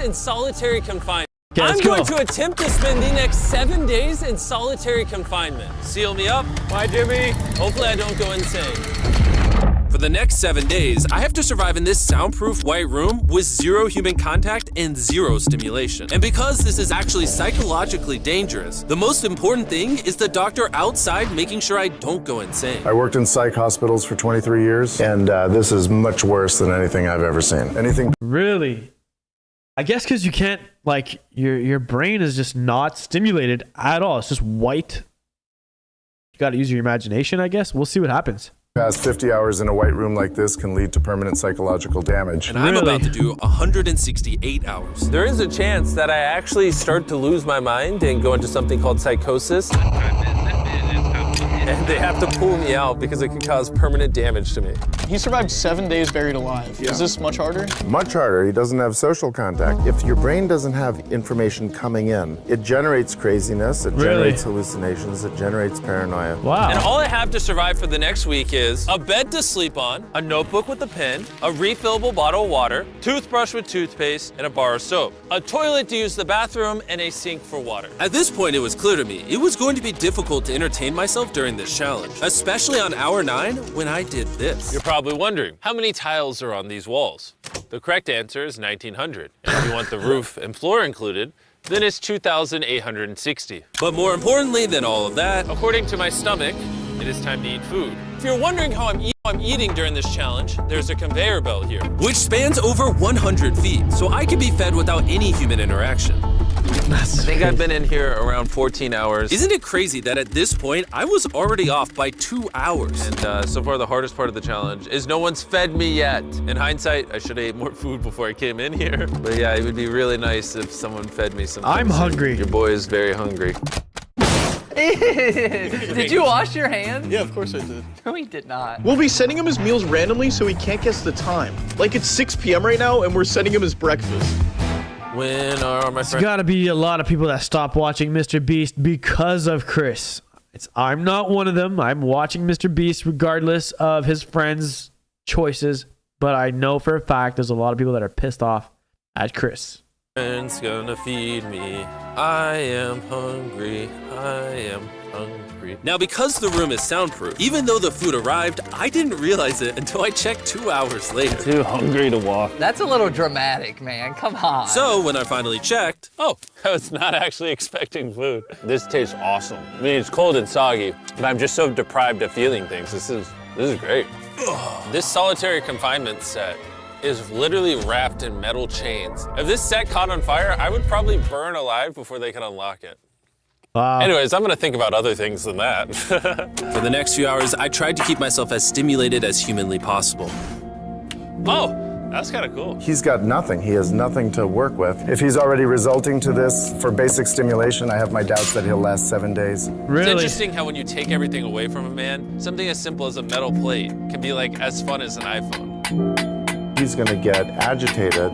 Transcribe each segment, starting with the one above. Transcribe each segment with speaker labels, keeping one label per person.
Speaker 1: in solitary confinement.
Speaker 2: Okay,
Speaker 1: I'm
Speaker 2: let's
Speaker 1: going
Speaker 2: go.
Speaker 1: to attempt to spend the next 7 days in solitary confinement. Seal me up. Bye, Jimmy. Hopefully I don't go insane. For the next 7 days, I have to survive in this soundproof white room with 0 human contact and 0 stimulation. And because this is actually psychologically dangerous, the most important thing is the doctor outside making sure I don't go insane.
Speaker 3: I worked in psych hospitals for 23 years, and this is much worse than anything I've ever seen. Anything.
Speaker 2: Really? I guess because you can't, like, your brain is just not stimulated at all. It's just white. You got to use your imagination, I guess. We'll see what happens.
Speaker 3: Past 50 hours in a white room like this can lead to permanent psychological damage.
Speaker 1: And I'm about to do 168 hours. There is a chance that I actually start to lose my mind and go into something called psychosis. And they have to pull me out because it can cause permanent damage to me.
Speaker 4: He survived 7 days buried alive. Yeah. Is this much harder?
Speaker 3: Much harder. He doesn't have social contact. If your brain doesn't have information coming in, it generates craziness, it generates hallucinations, it generates paranoia.
Speaker 2: Wow.
Speaker 1: And all I have to survive for the next week is a bed to sleep on, a notebook with a pen, a refillable bottle of water, toothbrush with toothpaste, and a bar of soap, a toilet to use the bathroom, and a sink for water. At this point, it was clear to me it was going to be difficult to entertain myself during this challenge, especially on hour 9 when I did this. You're probably wondering, how many tiles are on these walls? The correct answer is 1,900. And if you want the roof and floor included, then it's 2,860. But more importantly than all of that, according to my stomach, it is time to eat food. If you're wondering how I'm eating during this challenge, there's a conveyor belt here, which spans over 100 feet, so I can be fed without any human interaction. I think I've been in here around 14 hours. Isn't it crazy that at this point, I was already off by 2 hours? And so far, the hardest part of the challenge is no one's fed me yet. In hindsight, I should have ate more food before I came in here. But yeah, it would be really nice if someone fed me something.
Speaker 2: I'm hungry.
Speaker 1: Your boy is very hungry.
Speaker 5: Did you wash your hands?
Speaker 4: Yeah, of course I did.
Speaker 5: No, he did not.
Speaker 4: We'll be sending him his meals randomly so he can't guess the time. Like it's 6 p.m. right now and we're sending him his breakfast.
Speaker 1: When are my
Speaker 2: There's
Speaker 1: friends?
Speaker 2: got to be a lot of people that stop watching Mr. Beast because of Chris. I'm not one of them. I'm watching Mr. Beast regardless of his friends' choices, but I know for a fact there's a lot of people that are pissed off at Chris.
Speaker 1: Friends gonna feed me. I am hungry. I am hungry. Now, because the room is soundproof, even though the food arrived, I didn't realize it until I checked 2 hours later.
Speaker 6: Too hungry to walk.
Speaker 5: That's a little dramatic, man. Come on.
Speaker 1: So when I finally checked, oh, I was not actually expecting food.
Speaker 6: This tastes awesome. I mean, it's cold and soggy, but I'm just so deprived of feeling things. This is great.
Speaker 1: This solitary confinement set is literally wrapped in metal chains. If this set caught on fire, I would probably burn alive before they could unlock it.
Speaker 2: Wow.
Speaker 1: Anyways, I'm gonna think about other things than that. For the next few hours, I tried to keep myself as stimulated as humanly possible. Oh, that's kind of cool.
Speaker 3: He's got nothing. He has nothing to work with. If he's already resulting to this for basic stimulation, I have my doubts that he'll last 7 days.
Speaker 2: Really?
Speaker 1: It's interesting how when you take everything away from a man, something as simple as a metal plate can be like as fun as an iPhone.
Speaker 3: He's going to get agitated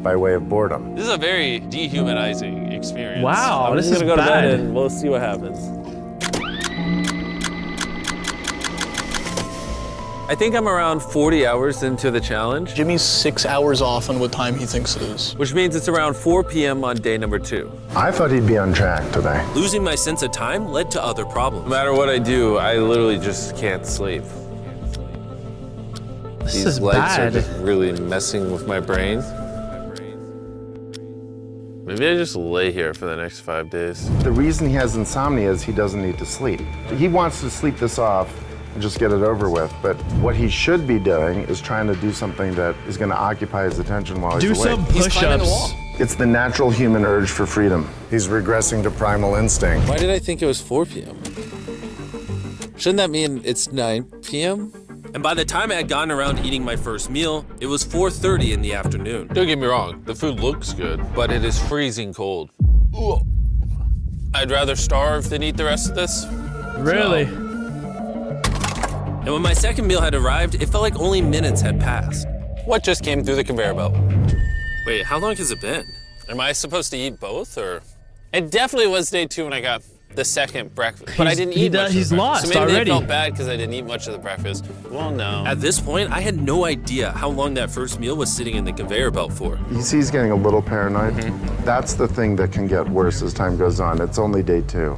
Speaker 3: by way of boredom.
Speaker 1: This is a very dehumanizing experience.
Speaker 2: Wow,
Speaker 6: I'm
Speaker 2: this
Speaker 6: just
Speaker 2: is
Speaker 6: gonna go to bed
Speaker 2: bad.
Speaker 6: and we'll see what happens.
Speaker 1: I think I'm around 40 hours into the challenge,
Speaker 4: Jimmy's 6 hours off on what time he thinks it is.
Speaker 1: which means it's around 4 p.m. on day number 2.
Speaker 3: I thought he'd be on track today.
Speaker 1: Losing my sense of time led to other problems. No matter what I do, I literally just can't sleep.
Speaker 2: This
Speaker 1: These
Speaker 2: is
Speaker 1: lights
Speaker 2: bad.
Speaker 1: are just really messing with my brain. Maybe I just lay here for the next 5 days.
Speaker 3: The reason he has insomnia is he doesn't need to sleep. He wants to sleep this off and just get it over with, but what he should be doing is trying to do something that is going to occupy his attention while
Speaker 2: Do
Speaker 3: he's awake.
Speaker 2: some
Speaker 1: He's climbing the wall.
Speaker 2: push-ups.
Speaker 3: It's the natural human urge for freedom. He's regressing to primal instinct.
Speaker 1: Why did I think it was 4 p.m.? Shouldn't that mean it's 9 p.m.? And by the time I had gotten around eating my first meal, it was 4:30 in the afternoon. Don't get me wrong, the food looks good, but it is freezing cold. Ugh. I'd rather starve than eat the rest of this.
Speaker 2: Really?
Speaker 1: And when my second meal had arrived, it felt like only minutes had passed. What just came through the conveyor belt? Wait, how long has it been? Am I supposed to eat both, or? It definitely was day 2 when I got the second breakfast. But I didn't
Speaker 2: He
Speaker 1: eat much.
Speaker 2: he's
Speaker 1: of the
Speaker 2: lost
Speaker 1: breakfast. So maybe
Speaker 2: already.
Speaker 1: they felt bad because I didn't eat much of the breakfast. Well, no. At this point, I had no idea how long that first meal was sitting in the conveyor belt for.
Speaker 3: You see he's getting a little paranoid. That's the thing that can get worse as time goes on. It's only day 2.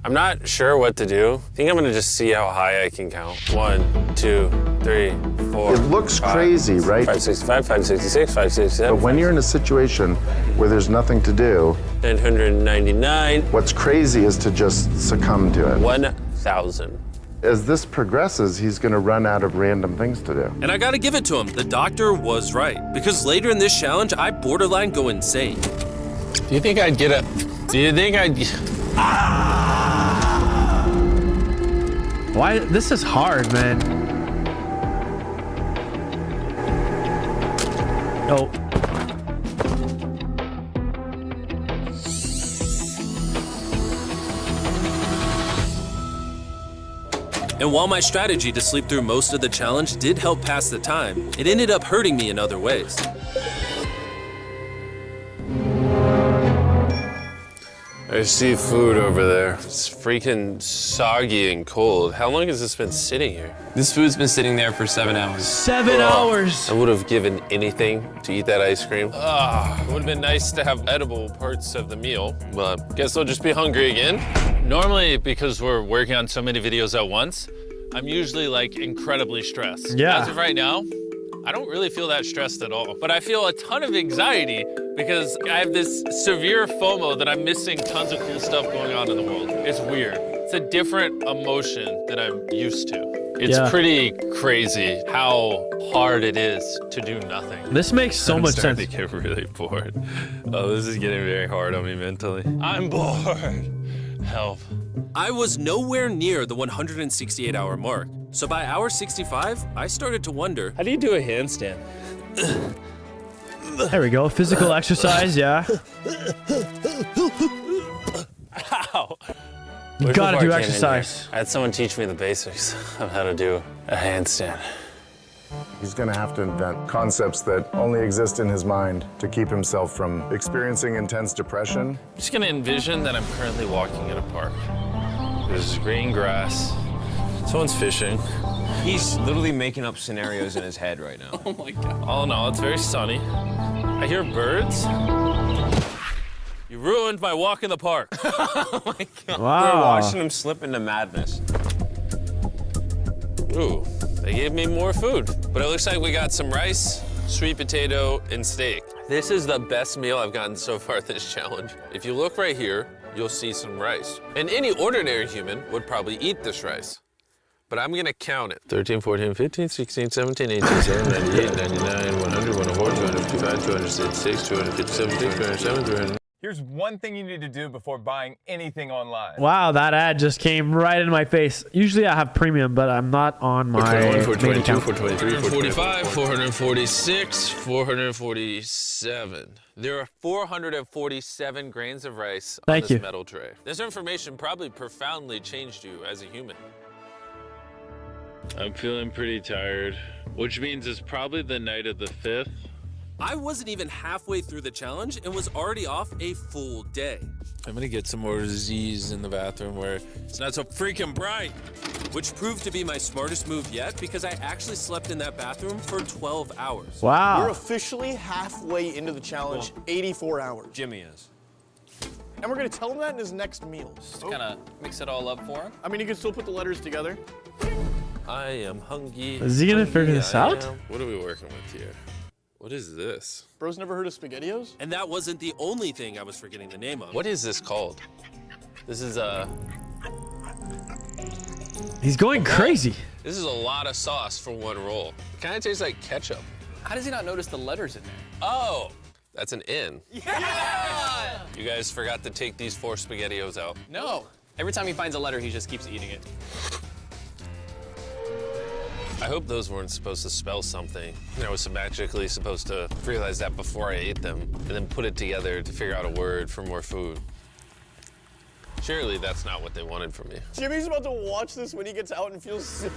Speaker 6: I'm not sure what to do. I think I'm gonna just see how high I can count. 1, 2, 3, 4.
Speaker 3: It looks crazy, right?
Speaker 6: 565, 566, 567.
Speaker 3: But when you're in a situation where there's nothing to do,
Speaker 6: 999.
Speaker 3: what's crazy is to just succumb to it.
Speaker 6: 1,000.
Speaker 3: As this progresses, he's going to run out of random things to do.
Speaker 1: And I gotta give it to him. The doctor was right. Because later in this challenge, I borderline go insane.
Speaker 6: Do you think I'd get a? Do you think I'd?
Speaker 2: Why? This is hard, man. Oh.
Speaker 1: And while my strategy to sleep through most of the challenge did help pass the time, it ended up hurting me in other ways.
Speaker 6: I see food over there. It's freaking soggy and cold. How long has this been sitting here?
Speaker 7: This food's been sitting there for 7 hours.
Speaker 2: 7 hours.
Speaker 6: I would have given anything to eat that ice cream.
Speaker 1: It would have been nice to have edible parts of the meal, but guess I'll just be hungry again. Normally, because we're working on so many videos at once, I'm usually like incredibly stressed.
Speaker 2: Yeah.
Speaker 1: As of right now, I don't really feel that stressed at all, but I feel a ton of anxiety because I have this severe FOMO that I'm missing tons of cool stuff going on in the world. It's weird. It's a different emotion than I'm used to. It's
Speaker 2: Yeah.
Speaker 1: pretty crazy how hard it is to do nothing.
Speaker 2: This makes so much sense.
Speaker 1: I'm starting to get really bored. Oh, this is getting very hard on me mentally. I'm bored. Help. I was nowhere near the 168-hour mark. So by hour 65, I started to wonder,
Speaker 6: How do you do a handstand?
Speaker 2: There we go. Physical exercise, yeah.
Speaker 6: Ow.
Speaker 2: You
Speaker 6: Where's
Speaker 2: gotta
Speaker 6: the
Speaker 2: do
Speaker 6: bar can in
Speaker 2: exercise.
Speaker 6: here? I had someone teach me the basics of how to do a handstand.
Speaker 3: He's going to have to invent concepts that only exist in his mind to keep himself from experiencing intense depression.
Speaker 1: I'm just gonna envision that I'm currently walking in a park. There's green grass. Someone's fishing.
Speaker 7: He's literally making up scenarios in his head right now.
Speaker 1: Oh my God. All in all, it's very sunny. I hear birds. You ruined my walk in the park.
Speaker 7: Oh my God.
Speaker 2: Wow.
Speaker 7: We're watching him slip into madness.
Speaker 1: Ooh, they gave me more food. But it looks like we got some rice, sweet potato, and steak. This is the best meal I've gotten so far this challenge. If you look right here, you'll see some rice. And any ordinary human would probably eat this rice. But I'm gonna count it. 13, 14, 15, 16, 17, 18, 17, 98, 99, 100, 104, 255, 266, 257, 207, 300.
Speaker 8: Here's one thing you need to do before buying anything online.
Speaker 2: Wow, that ad just came right in my face. Usually I have premium, but I'm not on my
Speaker 1: 421,
Speaker 2: main
Speaker 1: 422,
Speaker 2: account.
Speaker 1: 423, 445, 446, 447. There are 447 grains of rice on
Speaker 2: Thank
Speaker 1: this
Speaker 2: you.
Speaker 1: metal tray. This information probably profoundly changed you as a human. I'm feeling pretty tired, which means it's probably the night of the 5th. I wasn't even halfway through the challenge and was already off a full day. I'm gonna get some more Z's in the bathroom where it's not so freaking bright, which proved to be my smartest move yet because I actually slept in that bathroom for 12 hours.
Speaker 4: We're
Speaker 2: Wow.
Speaker 4: officially halfway into the challenge, 84 hours.
Speaker 7: Jimmy is.
Speaker 4: And we're gonna tell him that in his next meal.
Speaker 5: Just kind of mix it all up for him.
Speaker 4: I mean, you can still put the letters together.
Speaker 1: I am hungry.
Speaker 2: Is he gonna figure this out?
Speaker 1: What are we working with here? What is this?
Speaker 4: Bro's never heard of SpaghettiOs?
Speaker 1: And that wasn't the only thing I was forgetting the name of. What is this called? This is a
Speaker 2: He's going crazy.
Speaker 1: This is a lot of sauce for one roll. It kind of tastes like ketchup.
Speaker 5: How does he not notice the letters in there?
Speaker 1: Oh, that's an N. Yeah! You guys forgot to take these 4 SpaghettiOs out.
Speaker 5: No. Every time he finds a letter, he just keeps eating it.
Speaker 1: I hope those weren't supposed to spell something. I was magically supposed to realize that before I ate them and then put it together to figure out a word for more food. Surely that's not what they wanted from me.
Speaker 4: Jimmy's about to watch this when he gets out and feels so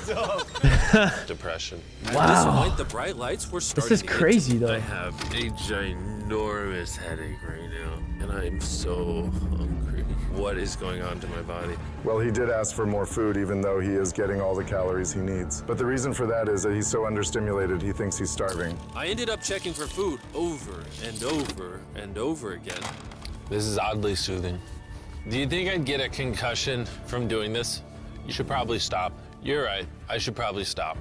Speaker 4: dumb.
Speaker 1: Depression.
Speaker 2: Wow.
Speaker 1: At this point, the bright lights were starting
Speaker 2: This is
Speaker 1: to get
Speaker 2: crazy,
Speaker 1: to me.
Speaker 2: though.
Speaker 1: I have a ginormous headache right now, and I am so hungry.
Speaker 6: what is going on to my body.
Speaker 3: Well, he did ask for more food, even though he is getting all the calories he needs. But the reason for that is that he's so understimulated, he thinks he's starving.
Speaker 1: I ended up checking for food over and over and over again.
Speaker 6: This is oddly soothing. Do you think I'd get a concussion from doing this? You should probably stop. You're right. I should probably stop.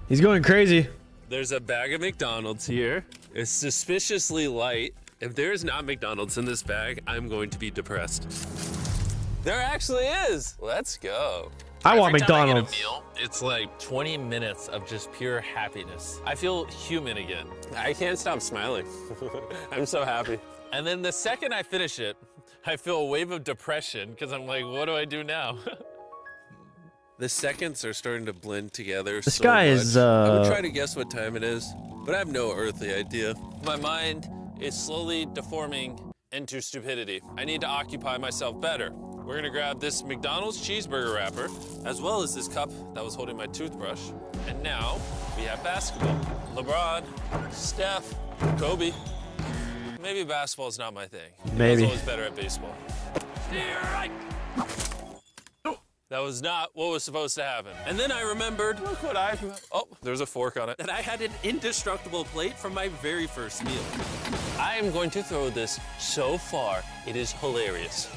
Speaker 2: He's going crazy.
Speaker 1: There's a bag of McDonald's here. It's suspiciously light. If there's not McDonald's in this bag, I'm going to be depressed. There actually is. Let's go.
Speaker 2: I want
Speaker 1: Every time I get a
Speaker 2: McDonald's.
Speaker 1: meal, it's like 20 minutes of just pure happiness. I feel human again.
Speaker 6: I can't stop smiling. I'm so happy.
Speaker 1: And then the second I finish it, I feel a wave of depression because I'm like, what do I do now? The seconds are starting to blend together.
Speaker 2: This
Speaker 1: so
Speaker 2: guy
Speaker 1: much.
Speaker 2: is,
Speaker 1: I would try to guess what time it is, but I have no earthly idea. My mind is slowly deforming into stupidity. I need to occupy myself better. We're gonna grab this McDonald's cheeseburger wrapper, as well as this cup that was holding my toothbrush. And now we have basketball. LeBron, Steph, Kobe. Maybe basketball's not my thing.
Speaker 2: Maybe.
Speaker 1: I was always better at baseball. That was not what was supposed to happen. And then I remembered, look what oh, there's a fork on it, that I had an indestructible plate from my very first meal. I am going to throw this so far, it is hilarious.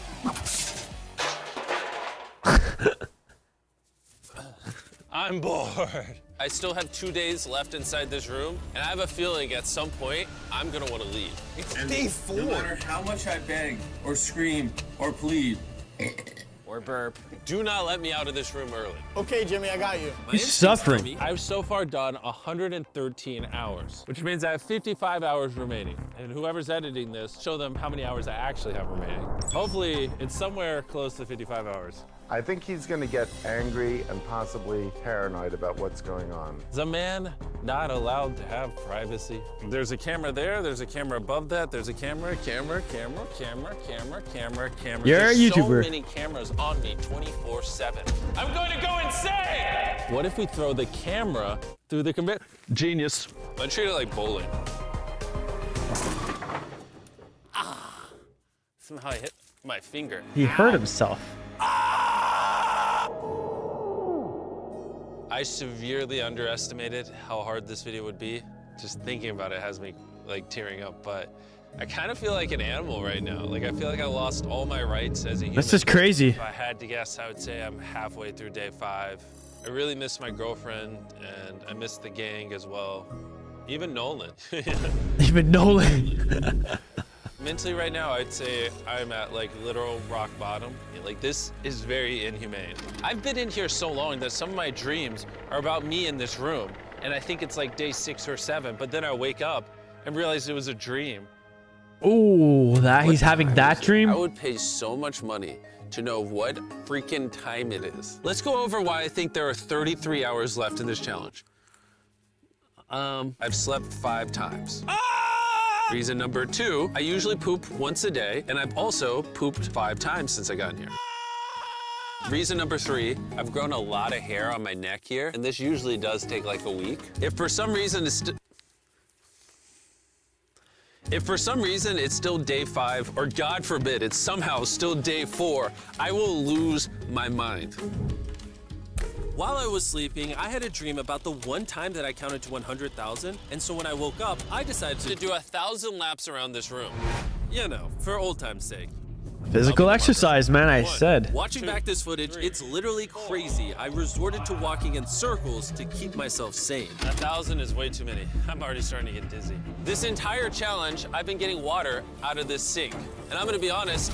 Speaker 1: I'm bored. I still have 2 days left inside this room, and I have a feeling at some point, I'm gonna wanna leave.
Speaker 7: It's day 4.
Speaker 9: No matter how much I beg or scream or plead,
Speaker 5: Or burp.
Speaker 1: Do not let me out of this room early.
Speaker 4: Okay, Jimmy, I got you.
Speaker 1: My
Speaker 2: He's
Speaker 1: instincts tell
Speaker 2: suffering.
Speaker 1: me I've so far done 113 hours, which means I have 55 hours remaining. And whoever's editing this, show them how many hours I actually have remaining. Hopefully, it's somewhere close to 55 hours.
Speaker 3: I think he's going to get angry and possibly paranoid about what's going on.
Speaker 1: Is a man not allowed to have privacy? There's a camera there, there's a camera above that, there's a camera.
Speaker 2: You're
Speaker 1: There's
Speaker 2: a YouTuber.
Speaker 1: so many cameras on me 24/7. I'm going to go insane! What if we throw the camera through the conveyor? Genius. I treat it like bowling. Ah! Somehow I hit my finger.
Speaker 2: He hurt himself.
Speaker 1: I severely underestimated how hard this video would be. Just thinking about it has me like tearing up, but I kind of feel like an animal right now. Like I feel like I lost all my rights as a human.
Speaker 2: That's just crazy.
Speaker 1: If I had to guess, I would say I'm halfway through day 5. I really miss my girlfriend and I miss the gang as well. Even Nolan.
Speaker 2: Even Nolan.
Speaker 1: Mentally right now, I'd say I'm at like literal rock bottom. Like this is very inhumane. I've been in here so long that some of my dreams are about me in this room. And I think it's like day 6 or 7, but then I wake up and realize it was a dream.
Speaker 2: Ooh, that he's having that dream?
Speaker 1: I would pay so much money to know what freaking time it is. Let's go over why I think there are 33 hours left in this challenge. I've slept 5 times. Reason number 2, I usually poop once a day, and I've also pooped 5 times since I got in here. Reason number 3, I've grown a lot of hair on my neck here, and this usually does take like a week. If for some reason it's still day 5, or God forbid, it's somehow still day 4, I will lose my mind. While I was sleeping, I had a dream about the one time that I counted to 100,000, and so when I woke up, I decided to do 1,000 laps around this room. You know, for old time's sake.
Speaker 2: Physical exercise, man, I said.
Speaker 1: Watching back this footage, it's literally crazy. I resorted to walking in circles to keep myself sane. 1,000 is way too many. I'm already starting to get dizzy. This entire challenge, I've been getting water out of this sink. And I'm gonna be honest,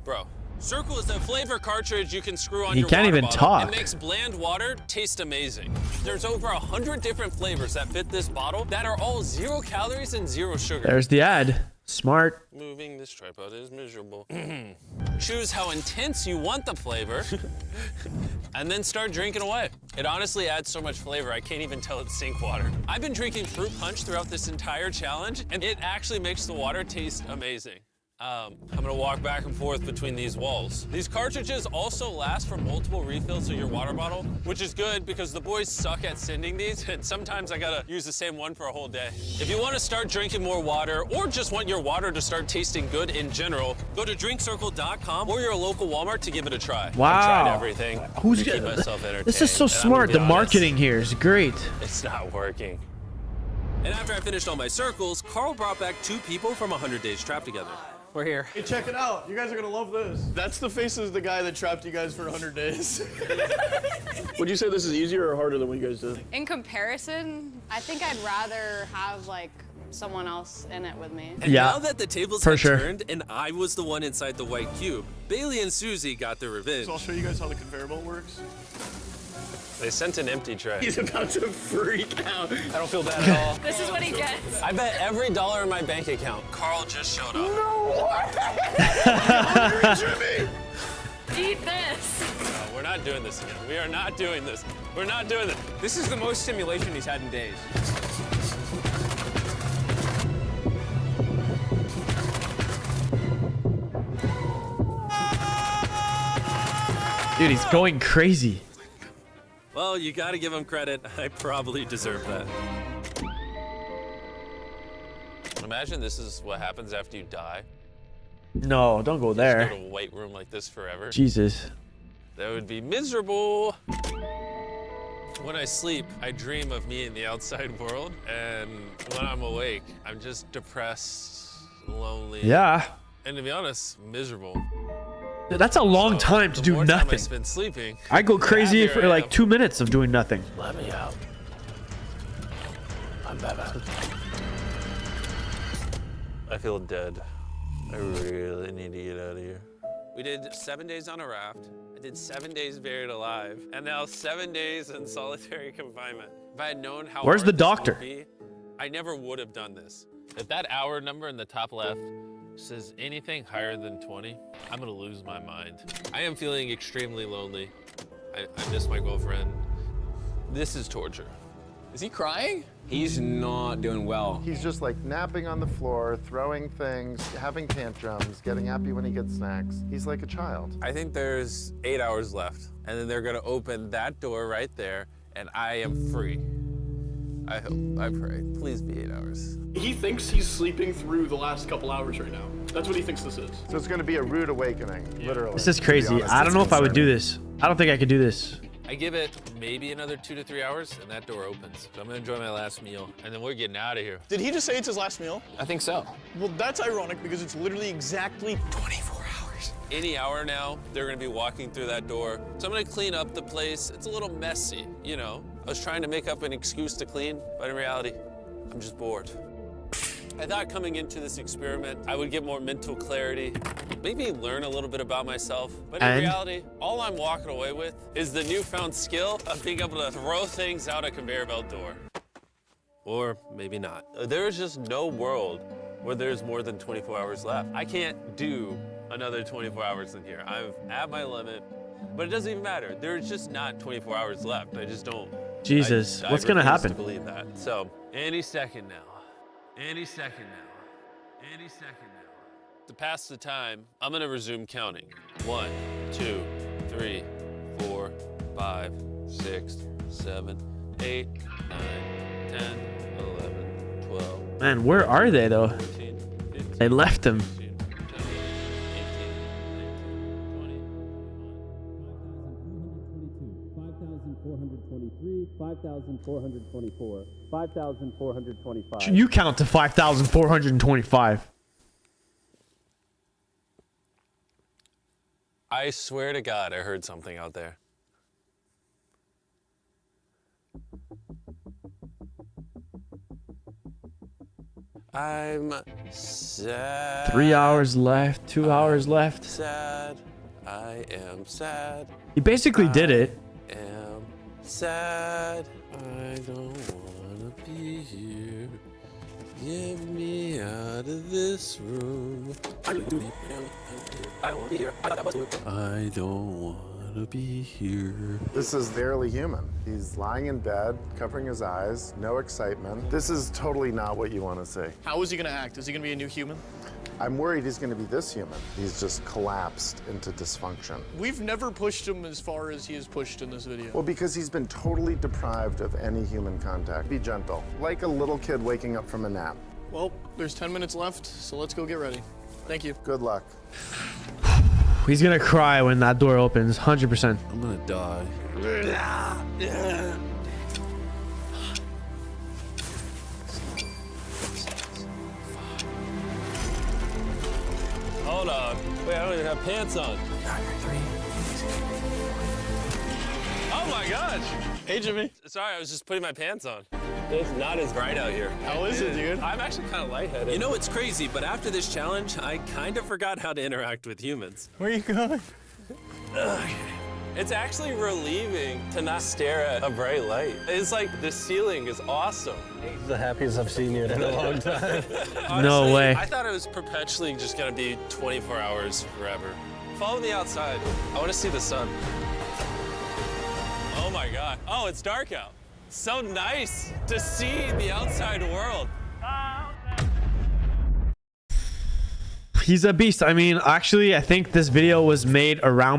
Speaker 1: bro. Circle is a flavor cartridge you can screw on
Speaker 2: He
Speaker 1: your
Speaker 2: can't
Speaker 1: water
Speaker 2: even
Speaker 1: bottle.
Speaker 2: talk.
Speaker 1: It makes bland water taste amazing. There's over 100 different flavors that fit this bottle that are all 0 calories and 0 sugar.
Speaker 2: There's the ad. Smart.
Speaker 1: Moving this tripod is miserable. Choose how intense you want the flavor and then start drinking away. It honestly adds so much flavor, I can't even tell it's sink water. I've been drinking fruit punch throughout this entire challenge and it actually makes the water taste amazing. I'm gonna walk back and forth between these walls. These cartridges also last for multiple refills of your water bottle, which is good because the boys suck at sending these, and sometimes I gotta use the same one for a whole day. If you wanna start drinking more water, or just want your water to start tasting good in general, go to drinkcircle.com or your local Walmart to give it a try.
Speaker 2: Wow.
Speaker 1: I've tried everything.
Speaker 2: Who's
Speaker 1: to keep
Speaker 2: gonna-
Speaker 1: myself entertained.
Speaker 2: This is so
Speaker 1: And I'm gonna
Speaker 2: smart.
Speaker 1: be
Speaker 2: The
Speaker 1: honest,
Speaker 2: marketing here is great.
Speaker 1: it's not working. And after I finished all my circles, Carl brought back 2 people from 100 Days Trapped Together.
Speaker 5: We're here.
Speaker 4: Hey, check it out. You guys are gonna love this. That's the face of the guy that trapped you guys for 100 days. Would you say this is easier or harder than what you guys did?
Speaker 10: In comparison, I think I'd rather have like someone else in it with me.
Speaker 1: And
Speaker 2: Yeah,
Speaker 1: now that the tables
Speaker 2: for
Speaker 1: had
Speaker 2: sure.
Speaker 1: turned and I was the one inside the white cube, Bailey and Susie got their revenge.
Speaker 4: So I'll show you guys how the conveyor belt works.
Speaker 1: They sent an empty tray.
Speaker 4: He's about to freak out.
Speaker 5: I don't feel bad at all.
Speaker 10: This is what he gets.
Speaker 1: I bet every dollar in my bank account, Carl just showed up.
Speaker 4: Jimmy!
Speaker 10: Eat this.
Speaker 1: No, we're not doing this again. We are not doing this. We're not doing this.
Speaker 5: This is the most stimulation he's had in days.
Speaker 2: Dude, he's going crazy.
Speaker 1: Well, you gotta give him credit. I probably deserve that. Imagine this is what happens after you die.
Speaker 2: No, don't go
Speaker 1: Go
Speaker 2: there.
Speaker 1: to a white room like this forever.
Speaker 2: Jesus.
Speaker 1: That would be miserable. When I sleep, I dream of me in the outside world, and when I'm awake, I'm just depressed, lonely,
Speaker 2: Yeah.
Speaker 1: and to be honest, miserable.
Speaker 2: Dude, that's a long time to
Speaker 1: The
Speaker 2: do
Speaker 1: more time I
Speaker 2: nothing.
Speaker 1: spend sleeping,
Speaker 2: I go
Speaker 1: the
Speaker 2: crazy
Speaker 1: happier
Speaker 2: for
Speaker 1: I
Speaker 2: like
Speaker 1: am.
Speaker 2: 2 minutes of doing nothing.
Speaker 1: Let me out. I'm Batman. I feel dead. I really need to get out of here. We did 7 days on a raft. I did 7 days buried alive, and now 7 days in solitary confinement. If I had known how
Speaker 2: Where's
Speaker 1: hard
Speaker 2: the
Speaker 1: this
Speaker 2: doctor?
Speaker 1: would be, I never would have done this. If that hour number in the top left says anything higher than 20, I'm gonna lose my mind. I am feeling extremely lonely. I miss my girlfriend. This is torture.
Speaker 5: Is he crying?
Speaker 7: He's not doing well.
Speaker 3: He's just like napping on the floor, throwing things, having tantrums, getting happy when he gets snacks. He's like a child.
Speaker 1: I think there's 8 hours left, and then they're gonna open that door right there, and I am free. I hope, I pray. Please be 8 hours.
Speaker 4: He thinks he's sleeping through the last couple hours right now. That's what he thinks this is.
Speaker 3: So it's going to be a rude awakening, literally.
Speaker 2: This is
Speaker 3: to be
Speaker 2: crazy.
Speaker 3: honest.
Speaker 2: I don't
Speaker 3: It's
Speaker 2: know if I would do
Speaker 3: concerning.
Speaker 2: this. I don't think I could do this.
Speaker 1: I give it maybe another 2 to 3 hours, and that door opens. So I'm gonna enjoy my last meal, and then we're getting out of here.
Speaker 4: Did he just say it's his last meal?
Speaker 5: I think so.
Speaker 4: Well, that's ironic because it's literally exactly 24 hours.
Speaker 1: Any hour now, they're gonna be walking through that door. So I'm gonna clean up the place. It's a little messy, you know. I was trying to make up an excuse to clean, but in reality, I'm just bored. I thought coming into this experiment, I would get more mental clarity, maybe learn a little bit about myself. But in
Speaker 2: And?
Speaker 1: reality, all I'm walking away with is the newfound skill of being able to throw things out a conveyor belt door. Or maybe not. There is just no world where there's more than 24 hours left. I can't do another 24 hours in here. I'm at my limit, but it doesn't even matter. There's just not 24 hours left. I just don't.
Speaker 2: Jesus,
Speaker 1: I
Speaker 2: what's gonna
Speaker 1: refuse
Speaker 2: happen?
Speaker 1: to believe that. So, any second now. Any second now. Any second now. To pass the time, I'm gonna resume counting. 1, 2, 3, 4, 5, 6, 7, 8, 9, 10, 11, 12.
Speaker 2: Man, where are they though?
Speaker 1: 14, 15,
Speaker 2: They left him.
Speaker 1: 16, 17, 18, 19, 20.
Speaker 11: 5,424, 5,425.
Speaker 2: You count to 5,425.
Speaker 1: I swear to God, I heard something out there. I'm sad.
Speaker 2: 3 hours left, 2 hours left.
Speaker 1: Sad. I am sad.
Speaker 2: He basically did it.
Speaker 1: Am sad. I don't wanna be here. Get me out of this room. I don't wanna be here. I don't wanna be here.
Speaker 3: This is barely human. He's lying in bed, covering his eyes, no excitement. This is totally not what you want to see.
Speaker 4: How is he gonna act? Is he gonna be a new human?
Speaker 3: I'm worried he's going to be this human. He's just collapsed into dysfunction.
Speaker 4: We've never pushed him as far as he is pushed in this video.
Speaker 3: Well, because he's been totally deprived of any human contact. Be gentle, like a little kid waking up from a nap.
Speaker 4: Well, there's 10 minutes left, so let's go get ready. Thank you.
Speaker 3: Good luck.
Speaker 2: He's gonna cry when that door opens, 100%.
Speaker 6: I'm gonna die.
Speaker 1: Hold on. Wait, I don't even have pants on. Oh my gosh.
Speaker 4: Hey, Jimmy.
Speaker 1: Sorry, I was just putting my pants on. It's not as bright out here.
Speaker 4: How is it, dude?
Speaker 1: I'm actually kind of lightheaded. You know, it's crazy, but after this challenge, I kind of forgot how to interact with humans.
Speaker 4: Where are you going?
Speaker 1: It's actually relieving to not stare at a bright light. It's like the ceiling is awesome.
Speaker 11: The happiest I've seen you in a long time.
Speaker 1: Honestly,
Speaker 2: No way.
Speaker 1: I thought it was perpetually just gonna be 24 hours forever. Follow me outside. I want to see the sun. Oh my God. Oh, it's dark out. So nice to see the outside world.
Speaker 2: He's a beast. I mean, actually, I think this video was made around